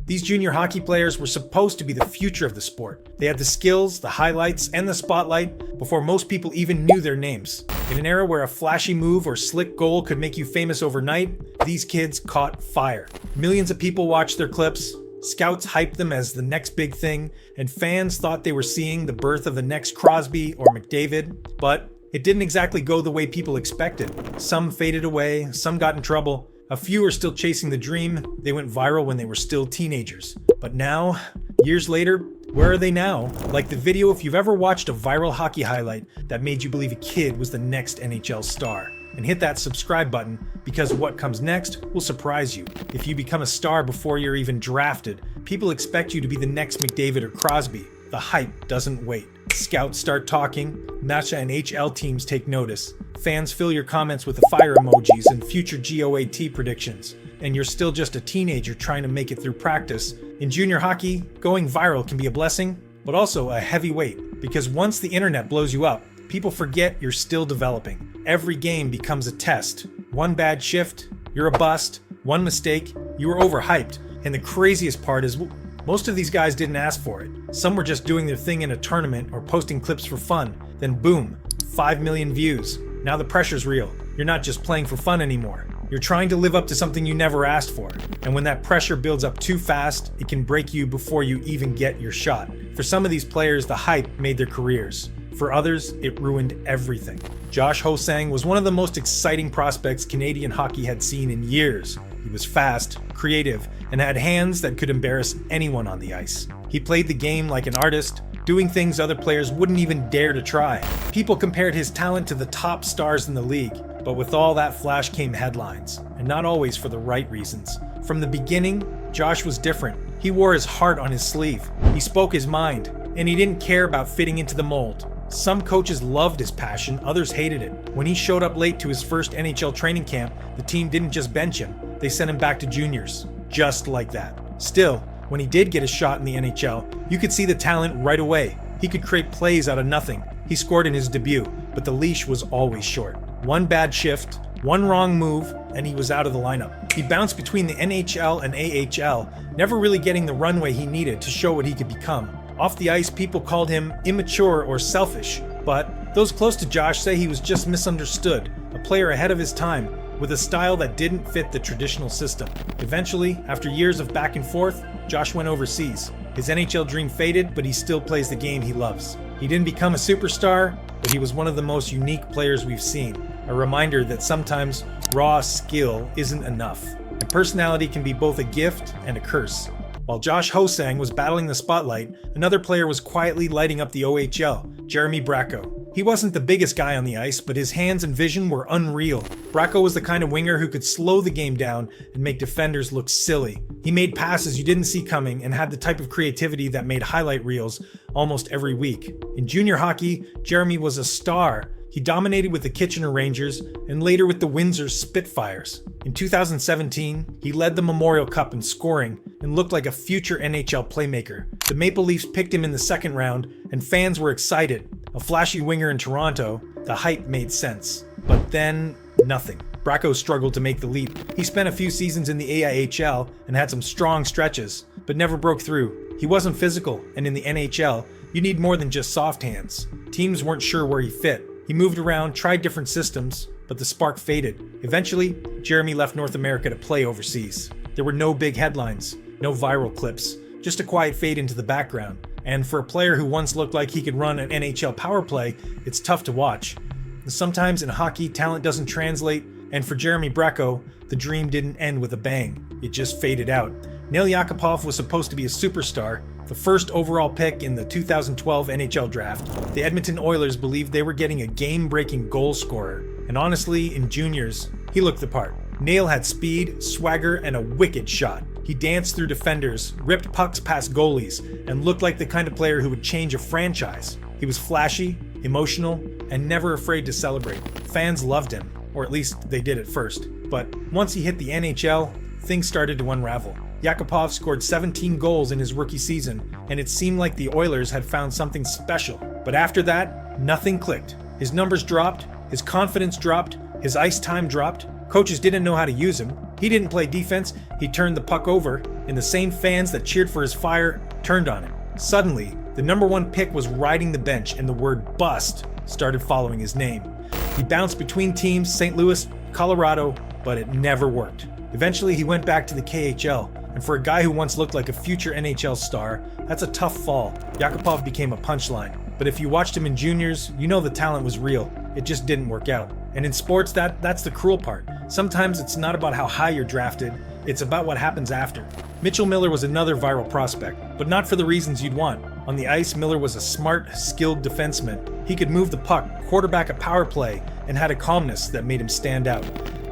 These junior hockey players were supposed to be the future of the sport. They had the skills, the highlights, and the spotlight before most people even knew their names. In an era where a flashy move or slick goal could make you famous overnight, these kids caught fire. Millions of people watched their clips, scouts hyped them as the next big thing, and fans thought they were seeing the birth of the next Crosby or McDavid, but it didn't exactly go the way people expected. Some faded away, some got in trouble. A few are still chasing the dream. They went viral when they were still teenagers. But now, years later, where are they now? Like the video if you've ever watched a viral hockey highlight that made you believe a kid was the next NHL star. And hit that subscribe button, because what comes next will surprise you. If you become a star before you're even drafted, people expect you to be the next McDavid or Crosby. The hype doesn't wait. Scouts start talking, Nacha and HL teams take notice. Fans fill your comments with the fire emojis and future GOAT predictions. And you're still just a teenager trying to make it through practice. In junior hockey, going viral can be a blessing, but also a heavy weight. Because once the internet blows you up, people forget you're still developing. Every game becomes a test. One bad shift, you're a bust. One mistake, you were overhyped. And the craziest part is most of these guys didn't ask for it. Some were just doing their thing in a tournament or posting clips for fun. Then boom, 5 million views. Now the pressure's real. You're not just playing for fun anymore. You're trying to live up to something you never asked for. And when that pressure builds up too fast, it can break you before you even get your shot. For some of these players, the hype made their careers. For others, it ruined everything. Josh Ho-Sang was one of the most exciting prospects Canadian hockey had seen in years. He was fast, creative, and had hands that could embarrass anyone on the ice. He played the game like an artist, doing things other players wouldn't even dare to try. People compared his talent to the top stars in the league, but with all that flash came headlines, and not always for the right reasons. From the beginning, Josh was different. He wore his heart on his sleeve. He spoke his mind, and he didn't care about fitting into the mold. Some coaches loved his passion, others hated it. When he showed up late to his first NHL training camp, the team didn't just bench him, they sent him back to juniors. Just like that. Still, when he did get a shot in the NHL, you could see the talent right away. He could create plays out of nothing. He scored in his debut, but the leash was always short. One bad shift, one wrong move, and he was out of the lineup. He bounced between the NHL and AHL, never really getting the runway he needed to show what he could become. Off the ice, people called him immature or selfish, but those close to Josh say he was just misunderstood, a player ahead of his time, with a style that didn't fit the traditional system. Eventually, after years of back and forth, Josh went overseas. His NHL dream faded, but he still plays the game he loves. He didn't become a superstar, but he was one of the most unique players we've seen. A reminder that sometimes raw skill isn't enough, and personality can be both a gift and a curse. While Josh Ho-Sang was battling the spotlight, another player was quietly lighting up the OHL, Jeremy Bracco. He wasn't the biggest guy on the ice, but his hands and vision were unreal. Bracco was the kind of winger who could slow the game down and make defenders look silly. He made passes you didn't see coming and had the type of creativity that made highlight reels almost every week. In junior hockey, Jeremy was a star. He dominated with the Kitchener Rangers and later with the Windsor Spitfires. In 2017, he led the Memorial Cup in scoring and looked like a future NHL playmaker. The Maple Leafs picked him in the second round, and fans were excited. A flashy winger in Toronto, the hype made sense. But then, nothing. Bracco struggled to make the leap. He spent a few seasons in the AIHL and had some strong stretches, but never broke through. He wasn't physical, and in the NHL, you need more than just soft hands. Teams weren't sure where he fit. He moved around, tried different systems, but the spark faded. Eventually, Jeremy left North America to play overseas. There were no big headlines, no viral clips, just a quiet fade into the background. And for a player who once looked like he could run an NHL power play, it's tough to watch. Sometimes in hockey, talent doesn't translate, and for Jeremy Bracco, the dream didn't end with a bang. It just faded out. Nail Yakupov was supposed to be a superstar, the first overall pick in the 2012 NHL draft. The Edmonton Oilers believed they were getting a game-breaking goal scorer, and honestly, in juniors, he looked the part. Nail had speed, swagger, and a wicked shot. He danced through defenders, ripped pucks past goalies, and looked like the kind of player who would change a franchise. He was flashy, emotional, and never afraid to celebrate. Fans loved him, or at least they did at first. But once he hit the NHL, things started to unravel. Yakupov scored 17 goals in his rookie season, and it seemed like the Oilers had found something special. But after that, nothing clicked. His numbers dropped, his confidence dropped, his ice time dropped. Coaches didn't know how to use him. He didn't play defense, he turned the puck over. and the same fans that cheered for his fire turned on him. Suddenly, the #1 pick was riding the bench and the word bust started following his name. He bounced between teams, St. Louis, Colorado, but it never worked. Eventually, he went back to the KHL, and for a guy who once looked like a future NHL star, that's a tough fall. Yakupov became a punchline. But if you watched him in juniors, you know the talent was real. It just didn't work out. And in sports, that's the cruel part. Sometimes it's not about how high you're drafted, it's about what happens after. Mitchell Miller was another viral prospect, but not for the reasons you'd want. On the ice, Miller was a smart, skilled defenseman. He could move the puck, quarterback a power play, and had a calmness that made him stand out.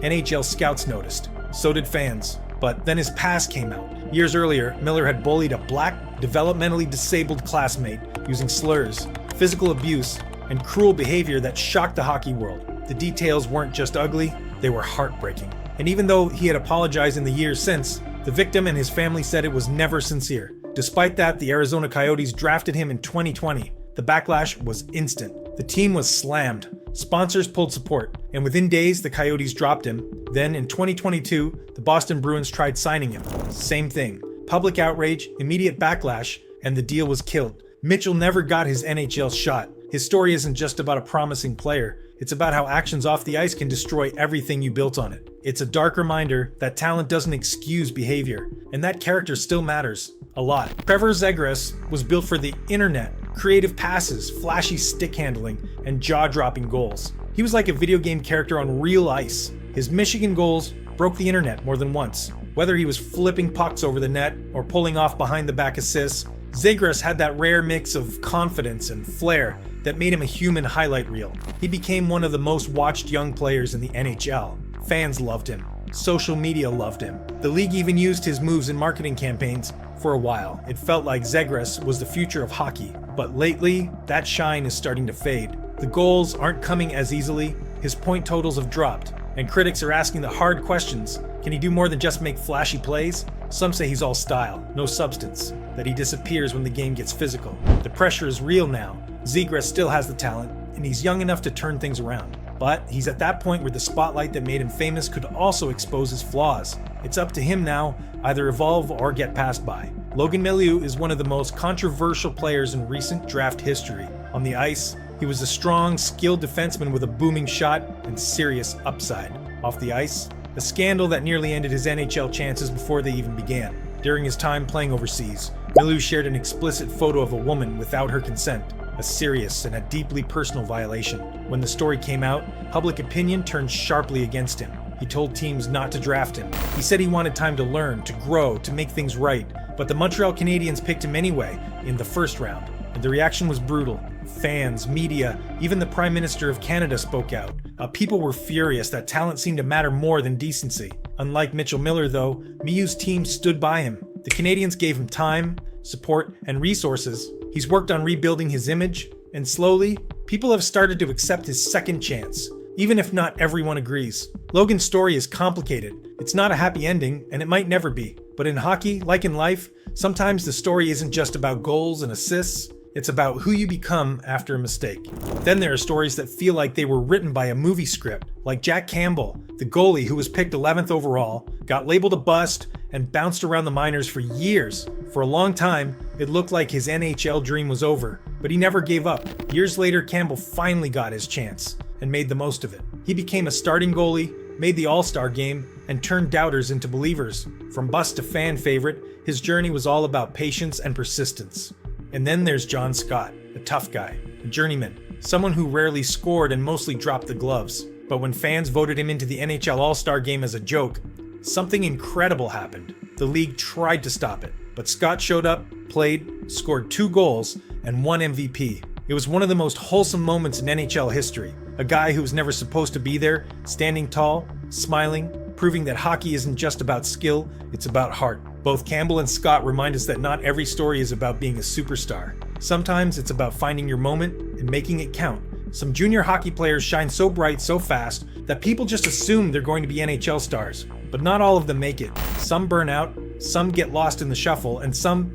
NHL scouts noticed. So did fans. But then his past came out. Years earlier, Miller had bullied a black, developmentally disabled classmate using slurs, physical abuse, and cruel behavior that shocked the hockey world. The details weren't just ugly, they were heartbreaking. And even though he had apologized in the years since, the victim and his family said it was never sincere. Despite that, the Arizona Coyotes drafted him in 2020. The backlash was instant. The team was slammed. Sponsors pulled support, and within days, the Coyotes dropped him. Then, in 2022, the Boston Bruins tried signing him. Same thing. Public outrage, immediate backlash, and the deal was killed. Mitchell never got his NHL shot. His story isn't just about a promising player. It's about how actions off the ice can destroy everything you built on it. It's a dark reminder that talent doesn't excuse behavior, and that character still matters a lot. Trevor Zegras was built for the internet. Creative passes, flashy stick handling, and jaw-dropping goals. He was like a video game character on real ice. His Michigan goals broke the internet more than once. Whether he was flipping pucks over the net or pulling off behind-the-back assists, Zegras had that rare mix of confidence and flair that made him a human highlight reel. He became one of the most watched young players in the NHL. Fans loved him. Social media loved him. The league even used his moves in marketing campaigns. For a while, it felt like Zegras was the future of hockey. But lately, that shine is starting to fade. The goals aren't coming as easily, his point totals have dropped, and critics are asking the hard questions. Can he do more than just make flashy plays? Some say he's all style, no substance, that he disappears when the game gets physical. The pressure is real now. Zegras still has the talent, and he's young enough to turn things around. But he's at that point where the spotlight that made him famous could also expose his flaws. It's up to him now, either evolve or get passed by. Logan Mailloux is one of the most controversial players in recent draft history. On the ice, he was a strong, skilled defenseman with a booming shot and serious upside. Off the ice, a scandal that nearly ended his NHL chances before they even began. During his time playing overseas, Mailloux shared an explicit photo of a woman without her consent, a serious and a deeply personal violation. When the story came out, public opinion turned sharply against him. He told teams not to draft him. He said he wanted time to learn, to grow, to make things right. But the Montreal Canadiens picked him anyway, in the first round. And the reaction was brutal. Fans, media, even the Prime Minister of Canada spoke out. People were furious that talent seemed to matter more than decency. Unlike Mitchell Miller, though, Mailloux's team stood by him. The Canadiens gave him time, support, and resources. He's worked on rebuilding his image, and slowly, people have started to accept his second chance, even if not everyone agrees. Logan's story is complicated. It's not a happy ending, and it might never be. But in hockey, like in life, sometimes the story isn't just about goals and assists. It's about who you become after a mistake. Then there are stories that feel like they were written by a movie script, like Jack Campbell, the goalie who was picked 11th overall, got labeled a bust, and bounced around the minors for years. For a long time, it looked like his NHL dream was over, but he never gave up. Years later, Campbell finally got his chance and made the most of it. He became a starting goalie, made the All-Star game, and turned doubters into believers. From bust to fan favorite, his journey was all about patience and persistence. And then there's John Scott, a tough guy, a journeyman, someone who rarely scored and mostly dropped the gloves. But when fans voted him into the NHL All-Star game as a joke, something incredible happened. The league tried to stop it, but Scott showed up, played, scored 2 goals, and won MVP. It was one of the most wholesome moments in NHL history. A guy who was never supposed to be there, standing tall, smiling, proving that hockey isn't just about skill, it's about heart. Both Campbell and Scott remind us that not every story is about being a superstar. Sometimes it's about finding your moment and making it count. Some junior hockey players shine so bright so fast that people just assume they're going to be NHL stars. But not all of them make it. Some burn out, some get lost in the shuffle, and some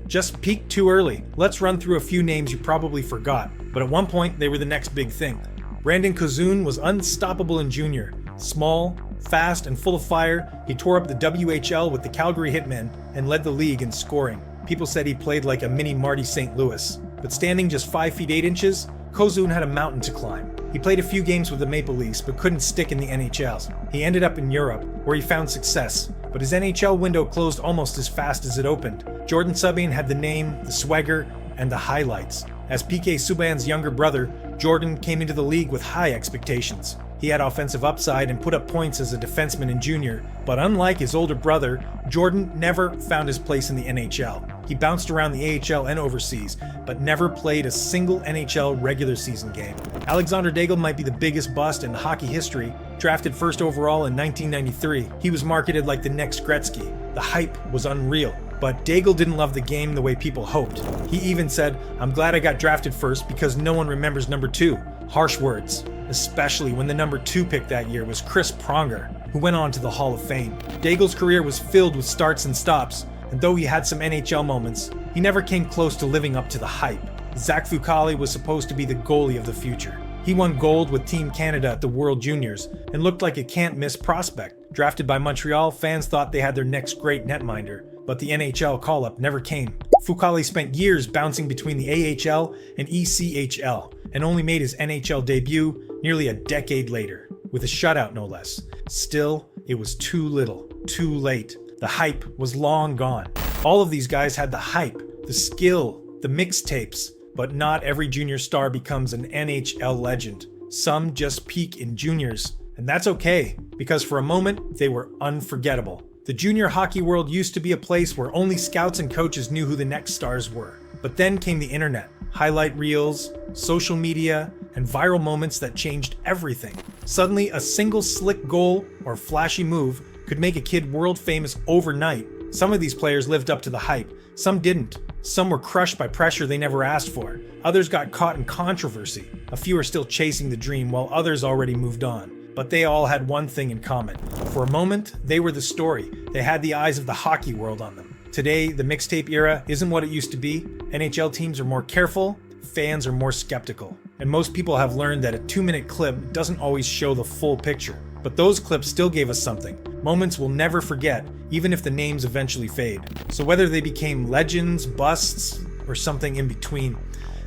just peak too early. Let's run through a few names you probably forgot, but at one point they were the next big thing. Brandon Kozun was unstoppable in junior. Small, fast, and full of fire, he tore up the WHL with the Calgary Hitmen and led the league in scoring. People said he played like a mini Marty St. Louis. But standing just 5 feet 8 inches, Kozun had a mountain to climb. He played a few games with the Maple Leafs, but couldn't stick in the NHL. He ended up in Europe, where he found success, but his NHL window closed almost as fast as it opened. Jordan Subban had the name, the swagger, and the highlights. As PK Subban's younger brother, Jordan came into the league with high expectations. He had offensive upside and put up points as a defenseman in junior, but unlike his older brother, Jordan never found his place in the NHL. He bounced around the AHL and overseas, but never played a single NHL regular season game. Alexandre Daigle might be the biggest bust in hockey history. Drafted first overall in 1993, he was marketed like the next Gretzky. The hype was unreal. But Daigle didn't love the game the way people hoped. He even said, "I'm glad I got drafted first because no one remembers number 2. Harsh words, especially when the number 2 pick that year was Chris Pronger, who went on to the Hall of Fame. Daigle's career was filled with starts and stops, and though he had some NHL moments, he never came close to living up to the hype. Zach Fucale was supposed to be the goalie of the future. He won gold with Team Canada at the World Juniors and looked like a can't-miss prospect. Drafted by Montreal, fans thought they had their next great netminder, but the NHL call-up never came. Fucale spent years bouncing between the AHL and ECHL, and only made his NHL debut nearly a decade later, with a shutout no less. Still, it was too little, too late. The hype was long gone. All of these guys had the hype, the skill, the mixtapes, but not every junior star becomes an NHL legend. Some just peak in juniors, and that's okay, because for a moment, they were unforgettable. The junior hockey world used to be a place where only scouts and coaches knew who the next stars were. But then came the internet, highlight reels, social media, and viral moments that changed everything. Suddenly, a single slick goal or flashy move could make a kid world famous overnight. Some of these players lived up to the hype, some didn't. Some were crushed by pressure they never asked for. Others got caught in controversy. A few are still chasing the dream while others already moved on. But they all had one thing in common. For a moment, they were the story. They had the eyes of the hockey world on them. Today, the mixtape era isn't what it used to be. NHL teams are more careful, fans are more skeptical. And most people have learned that a 2-minute clip doesn't always show the full picture. But those clips still gave us something. Moments we'll never forget, even if the names eventually fade. So whether they became legends, busts, or something in between,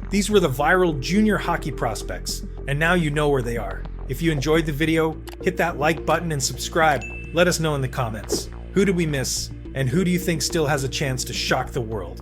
these were the viral junior hockey prospects. And now you know where they are. If you enjoyed the video, hit that like button and subscribe. Let us know in the comments. Who did we miss? And who do you think still has a chance to shock the world?